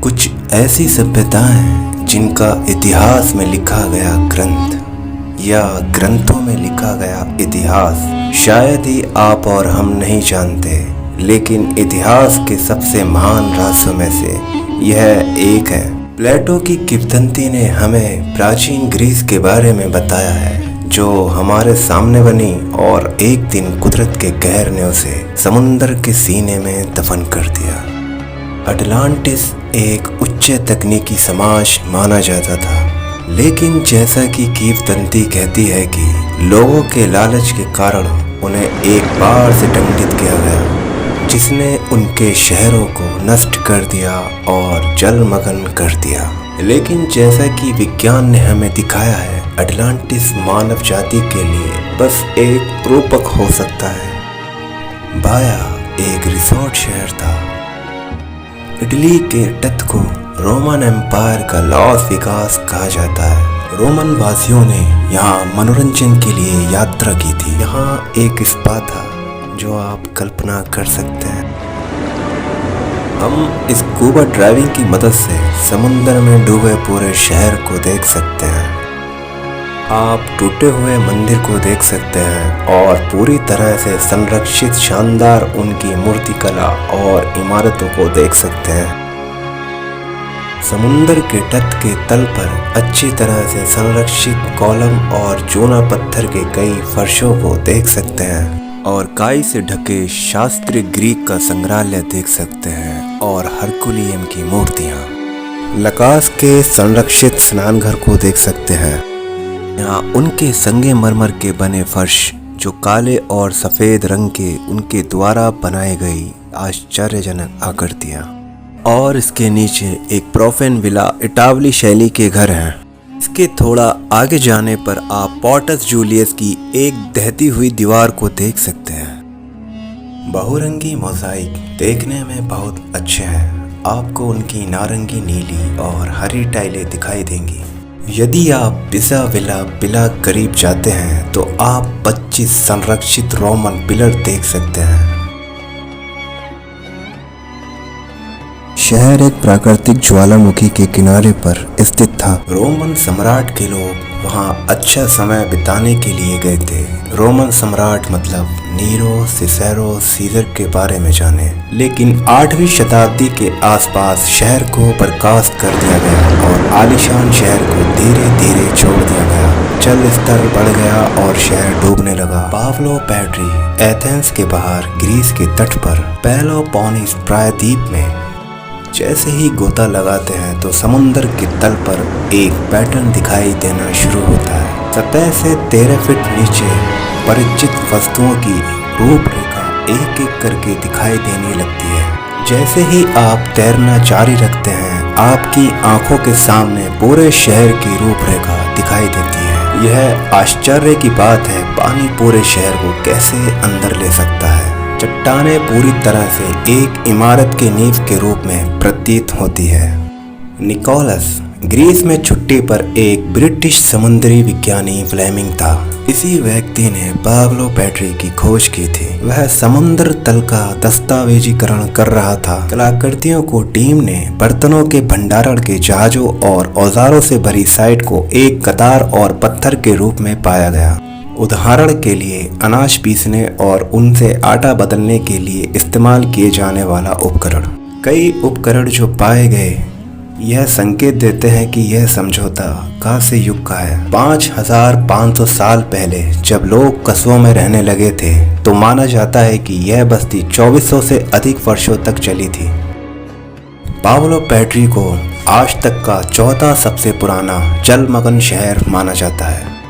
कुछ ऐसी सभ्यताएं जिनका इतिहास में लिखा गया ग्रंथ या ग्रंथों में लिखा गया इतिहास शायद ही आप और हम नहीं जानते, लेकिन इतिहास के सबसे महान रहस्यों में से यह एक है। प्लेटो की किंवदंती ने हमें प्राचीन ग्रीस के बारे में बताया है, जो हमारे सामने बनी और एक दिन कुदरत के कहर ने उसे समुंदर के सीने में दफन कर दिया। अटलांटिस एक उच्च तकनीकी समाज माना जाता था, लेकिन जैसा कि किंवदंती कहती है कि लोगों के लालच के कारण उन्हें एक बाढ़ से दंडित किया गया, जिसने उनके शहरों को नष्ट कर दिया और जलमग्न कर दिया। लेकिन जैसा कि विज्ञान ने हमें दिखाया है, अटलांटिस मानव जाति के लिए बस एक रूपक हो सकता है। बाया एक रिसोर्ट शहर था। इटली के तट को रोमन एम्पायर का लॉस वेगास कहा जाता है। रोमन वासियों ने यहाँ मनोरंजन के लिए यात्रा की थी। यहाँ एक स्पा था जो आप कल्पना कर सकते हैं। हम स्कूबा ड्राइविंग की मदद से समुद्र में डूबे पूरे शहर को देख सकते हैं। आप टूटे हुए मंदिर को देख सकते हैं और पूरी तरह से संरक्षित शानदार उनकी मूर्तिकला और इमारतों को देख सकते हैं। समुद्र के तट के तल पर अच्छी तरह से संरक्षित कॉलम और चूना पत्थर के कई फर्शों को देख सकते हैं और काई से ढके शास्त्रीय ग्रीक का संग्रहालय देख सकते हैं और हरकुलियन की मूर्तियाँ। लकास के संरक्षित स्नानघर को देख सकते हैं। यहाँ उनके संगमरमर के बने फर्श, जो काले और सफ़ेद रंग के उनके द्वारा बनाई गई आश्चर्यजनक आकृतियाँ, और इसके नीचे एक प्रोफेन विला इटावली शैली के घर हैं। इसके थोड़ा आगे जाने पर आप पोर्टस जूलियस की एक दहती हुई दीवार को देख सकते हैं। बहुरंगी मोज़ाइक देखने में बहुत अच्छे हैं। आपको उनकी नारंगी, नीली और हरी टाइलें दिखाई देंगी। यदि आप पिसा विला करीब जाते हैं तो आप 25 संरक्षित रोमन पिलर देख सकते हैं। शहर एक प्राकृतिक ज्वालामुखी के किनारे पर स्थित था। रोमन सम्राट के लोग वहां अच्छा समय बिताने के लिए गए थे। रोमन सम्राट मतलब नीरो, सिसेरो, सीजर के बारे में जाने। लेकिन 8वीं शताब्दी के आसपास शहर को बर्खास्त कर दिया गया और आलीशान शहर को धीरे धीरे छोड़ दिया गया। जल स्तर बढ़ गया और शहर डूबने लगा। पावलो पैट्री एथेंस के बाहर ग्रीस के तट पर पेलोपोनेस प्रायद्वीप में जैसे ही गोता लगाते हैं तो समुद्र के तल पर एक पैटर्न दिखाई देना शुरू होता है। सतह से 13 फीट नीचे परिचित वस्तुओं की रूपरेखा एक एक करके दिखाई देने लगती है। जैसे ही आप तैरना जारी रखते हैं, आपकी आंखों के सामने पूरे शहर की रूपरेखा दिखाई देती है। यह आश्चर्य की बात है, पानी पूरे शहर को कैसे अंदर ले सकता है। चट्टानें पूरी तरह से एक इमारत के नींव के रूप में प्रतीत होती है। निकोलस ग्रीस में छुट्टी पर एक ब्रिटिश समुद्री विज्ञानी फ्लेमिंग था। इसी व्यक्ति ने पावलो पैट्री की खोज की थी। वह समुद्र तल का दस्तावेजीकरण कर रहा था। कलाकृतियों को टीम ने बर्तनों के भंडारण के जहाजों और औजारों से भरी साइट को एक कतार और पत्थर के रूप में पाया गया। उदाहरण के लिए अनाज पीसने और उनसे आटा बदलने के लिए इस्तेमाल किए जाने वाला उपकरण। कई उपकरण जो पाए गए यह संकेत देते हैं कि यह समझौता कांस्य युग का है। 5500 साल पहले जब लोग कस्बों में रहने लगे थे, तो माना जाता है कि यह बस्ती 2400 से अधिक वर्षों तक चली थी। पावलो पैट्री को आज तक का चौथा सबसे पुराना जलमग्न शहर माना जाता है।